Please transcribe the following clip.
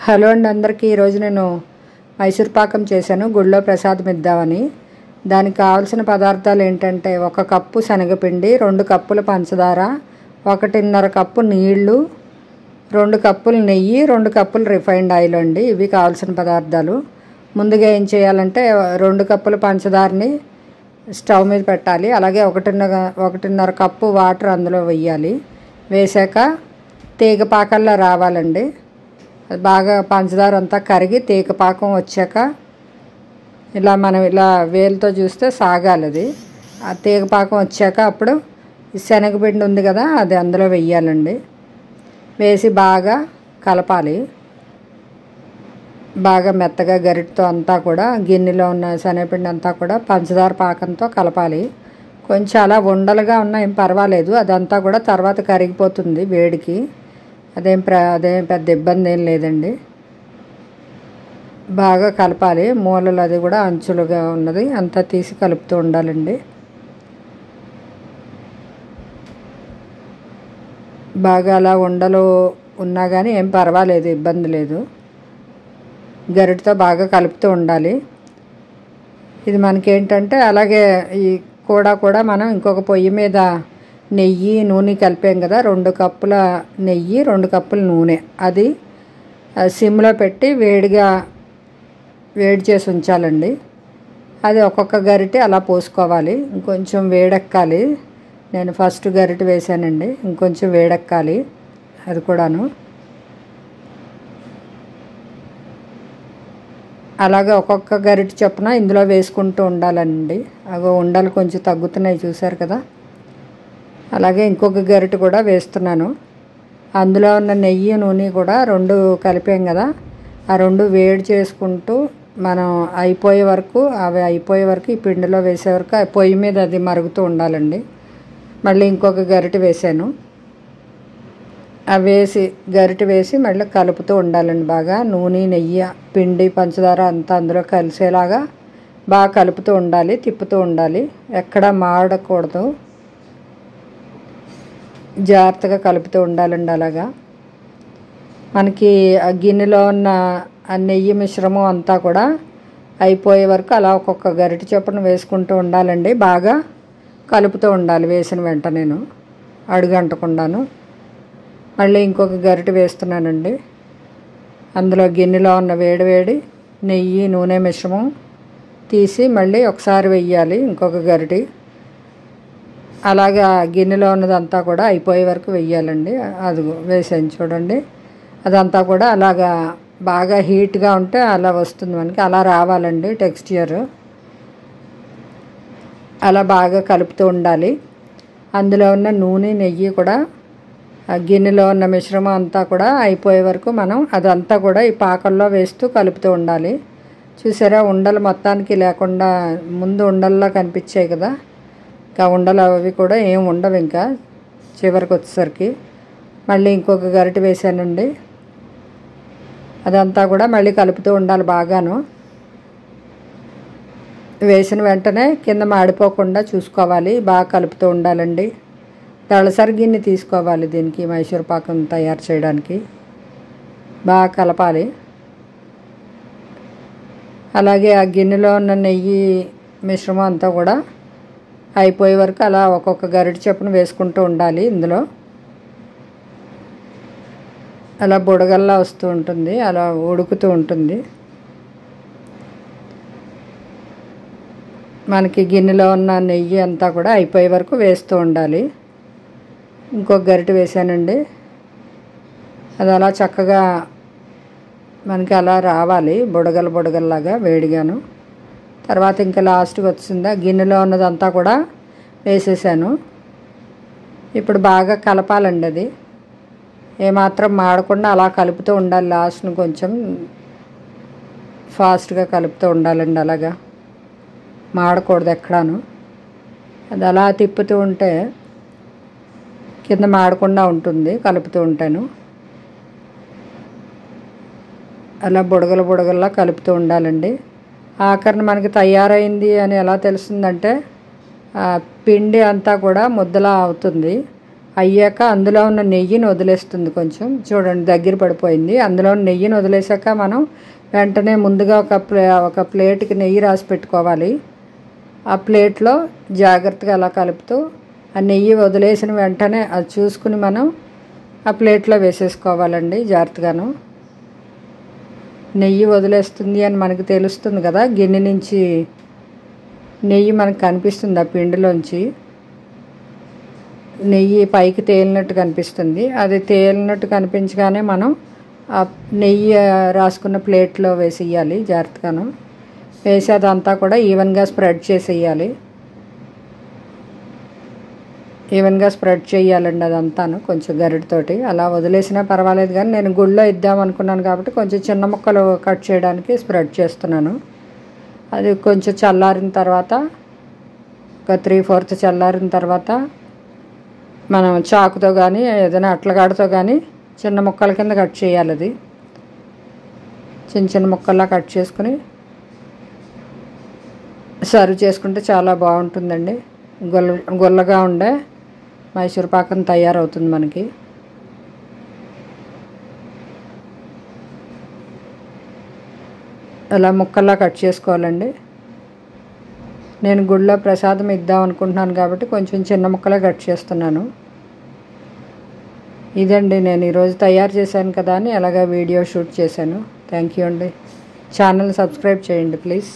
Hello అండి అందరికీ ఈరోజు నేను మైసూర్ పాకం చేశాను గుళ్ళో ప్రసాదం ఇద్దామని. దానికి కావాల్సిన పదార్థాలు ఏంటంటే 1 కప్పు శనగపిండి, 2 కప్పుల పంచదార, 1.5 కప్పు నీళ్లు, 2 కప్పులు నెయ్యి, 2 కప్పులు రిఫైన్డ్ ఆయిల్ అండి. ఇవి కావాల్సిన పదార్థాలు. ముందుగా ఏం చేయాలంటే 2 కప్పుల పంచదారని స్టవ్ మీద పెట్టాలి. అలాగే 1.5 కప్పు వాటర్ అందులో వేయాలి. వేసాక తీగ పాకల్లా రావాలండి. బాగా పంచదార అంతా కరిగి తీగ పాకం వచ్చాక మనం ఇలా వేలుతో చూస్తే సాగాలి. అది ఆ తీగ పాకం వచ్చాక అప్పుడు శనగపిండి ఉంది కదా, అది అందులో వేయాలండి. వేసి బాగా కలపాలి. బాగా మెత్తగా గరిటతో అంతా కూడా గిన్నెలో ఉన్న శనగపిండి అంతా కూడా పంచదార పాకంతో కలపాలి. కొంచెం అలా ఉండలుగా ఉన్నా ఏం పర్వాలేదు, అదంతా కూడా తర్వాత కరిగిపోతుంది వేడికి. అదేం పెద్ద ఇబ్బంది ఏం లేదండి. బాగా కలపాలి. మూలలు అది కూడా అంచులుగా ఉన్నది అంతా తీసి కలుపుతూ ఉండాలండి. బాగా అలా ఉండలు ఉన్నా కానీ ఏం పర్వాలేదు, ఇబ్బంది లేదు. గరిటతో బాగా కలుపుతూ ఉండాలి. ఇది మనకేంటంటే అలాగే ఈ కూడా మనం ఇంకొక పొయ్యి మీద నెయ్యి నూనె కలిపాం కదా, 2 కప్పుల నెయ్యి 2 కప్పుల నూనె అది సిమ్లో పెట్టి వేడి చేసి ఉంచాలండి. అది ఒక్కొక్క గరిటె అలా పోసుకోవాలి. ఇంకొంచెం వేడెక్కాలి. నేను ఫస్ట్ గరిటె వేసానండి, ఇంకొంచెం వేడెక్కాలి అది కూడాను. అలాగే ఒక్కొక్క గరిటె చొప్పున ఇందులో వేసుకుంటూ ఉండాలండి. అగో ఉండలు కొంచెం తగ్గుతున్నాయి చూసారు కదా. అలాగే ఇంకొక గరిటె కూడా వేస్తున్నాను. అందులో ఉన్న నెయ్యి నూనె కూడా 2 కలిపాం కదా, ఆ 2 వేడి చేసుకుంటూ మనం అయిపోయే వరకు ఈ పిండిలో వేసే వరకు ఆ పొయ్యి మీద అది మరుగుతూ ఉండాలండి. మళ్ళీ ఇంకొక గరిటె వేసాను. గరిటె వేసి మళ్ళీ కలుపుతూ ఉండాలండి. బాగా నూనె నెయ్యి పిండి పంచదార అంతా అందులో కలిసేలాగా బాగా కలుపుతూ ఉండాలి, తిప్పుతూ ఉండాలి. ఎక్కడా మాడకూడదు, జాగ్రత్తగా కలుపుతూ ఉండాలండి. అలాగా మనకి ఆ గిన్నెలో ఉన్న ఆ నెయ్యి మిశ్రమం అంతా కూడా అయిపోయే వరకు అలా ఒక్కొక్క గరిటె చొప్పున వేసుకుంటూ ఉండాలండి. బాగా కలుపుతూ ఉండాలి వేసిన వెంటనేను, అడుగంటకుండాను. మళ్ళీ ఇంకొక గరిటె వేస్తున్నానండి. అందులో గిన్నెలో ఉన్న వేడి నెయ్యి నూనె మిశ్రమం తీసి మళ్ళీ ఒకసారి వెయ్యాలి ఇంకొక గరిటె. అలాగా గిన్నెలో ఉన్నదంతా కూడా అయిపోయే వరకు వెయ్యాలండి. అది వేసాను చూడండి. అదంతా కూడా అలాగా బాగా హీట్గా ఉంటే అలా వస్తుంది మనకి, అలా రావాలండి టెక్స్చర్. అలా బాగా కలుపుతూ ఉండాలి. అందులో ఉన్న నూనె నెయ్యి కూడా ఆ గిన్నెలో ఉన్న మిశ్రమం అంతా కూడా అయిపోయే వరకు మనం అదంతా కూడా ఈ పాకంలో వేస్తూ కలుపుతూ ఉండాలి. చూసారా, ఉండలు మొత్తానికి లేకుండా ముందు ఉండల్లా కనిపించాయి కదా, ఇంకా ఉండలు అవి కూడా ఏం ఉండవు ఇంకా చివరికి వచ్చేసరికి. మళ్ళీ ఇంకొక గరిటె వేసానండి. అదంతా కూడా మళ్ళీ కలుపుతూ ఉండాలి బాగాను. వేసిన వెంటనే కింద మాడిపోకుండా చూసుకోవాలి, బాగా కలుపుతూ ఉండాలండి. దళసరి గిన్నె తీసుకోవాలి దీనికి, మైసూర్ పాకం తయారు చేయడానికి. బాగా కలపాలి. అలాగే ఆ గిన్నెలో ఉన్న నెయ్యి మిశ్రమం అంతా కూడా అయిపోయే వరకు అలా ఒక్కొక్క గరిటె చొప్పున వేసుకుంటూ ఉండాలి. ఇందులో అలా బుడగల్లా వస్తూ ఉంటుంది, అలా ఉడుకుతూ ఉంటుంది. మనకి గిన్నెలో ఉన్న నెయ్యి అంతా కూడా అయిపోయే వరకు వేస్తూ ఉండాలి. ఇంకొక గరిటె వేసానండి. అది అలా చక్కగా మనకి అలా రావాలి బుడగల్లాగా వేడిగాను. తర్వాత ఇంకా లాస్ట్కి వచ్చిందా గిన్నెలో ఉన్నదంతా కూడా వేసేసాను. ఇప్పుడు బాగా కలపాలండి. అది ఏమాత్రం మాడకుండా అలా కలుపుతూ ఉండాలి. లాస్ట్ను కొంచెం ఫాస్ట్గా కలుపుతూ ఉండాలండి. అలాగా మాడకూడదు ఎక్కడాను. అది అలా తిప్పుతూ ఉంటే కింద మాడకుండా ఉంటుంది కలుపుతూ ఉంటాను. అలా బుడగల్లా కలుపుతూ ఉండాలండి. ఆఖరిని మనకి తయారైంది అని ఎలా తెలుస్తుందంటే పిండి అంతా కూడా ముద్దలా అవుతుంది. అయ్యాక అందులో ఉన్న నెయ్యిని వదిలేస్తుంది. కొంచెం చూడండి దగ్గర పడిపోయింది. అందులో ఉన్న నెయ్యిని వదిలేసాక మనం వెంటనే ముందుగా ఒక ప్లేట్కి నెయ్యి రాసి పెట్టుకోవాలి. ఆ ప్లేట్లో జాగ్రత్తగా అలా కలుపుతూ ఆ నెయ్యి వదిలేసిన వెంటనే అది చూసుకుని మనం ఆ ప్లేట్లో వేసేసుకోవాలండి. జాగ్రత్తగాను నెయ్యి వదిలేస్తుంది అని మనకు తెలుస్తుంది కదా, గిన్నె నుంచి నెయ్యి మనకు కనిపిస్తుంది. ఆ పిండిలోంచి నెయ్యి పైకి తేలినట్టు కనిపిస్తుంది. అది తేలినట్టు కనిపించగానే మనం ఆ నెయ్యి రాసుకున్న ప్లేట్లో వేసేయాలి. జాగ్రత్తగాను వేసి అదంతా కూడా ఈవెన్గా స్ప్రెడ్ చేసేయాలి. ఈవెన్గా స్ప్రెడ్ చేయాలండి అదంతాను. కొంచెం గరిటతోటి అలా వదిలేసినా పర్వాలేదు, కానీ నేను గుళ్ళో ఇద్దామనుకున్నాను కాబట్టి కొంచెం చిన్న ముక్కలు కట్ చేయడానికి స్ప్రెడ్ చేస్తున్నాను. అది కొంచెం చల్లారిన తర్వాత, ఒక 3/4 చల్లారిన తర్వాత మనం చాకుతో కానీ ఏదైనా అట్లగాడితో కానీ చిన్న ముక్కల కింద కట్ చేయాలి. అది చిన్న చిన్న ముక్కల్లా కట్ చేసుకుని సర్వ్ చేసుకుంటే చాలా బాగుంటుందండి. గుల్లగా ఉండే మైసూర్ పాకం తయారవుతుంది మనకి. అలా ముక్కల్లా కట్ చేసుకోవాలండి. నేను గుళ్ళో ప్రసాదం ఇద్దాం అనుకుంటున్నాను కాబట్టి కొంచెం చిన్న ముక్కలే కట్ చేస్తున్నాను. ఇదండి నేను ఈరోజు తయారు చేశాను కదా అని అలాగా వీడియో షూట్ చేశాను. థ్యాంక్ యూ అండి. ఛానల్ సబ్స్క్రైబ్ చేయండి ప్లీజ్.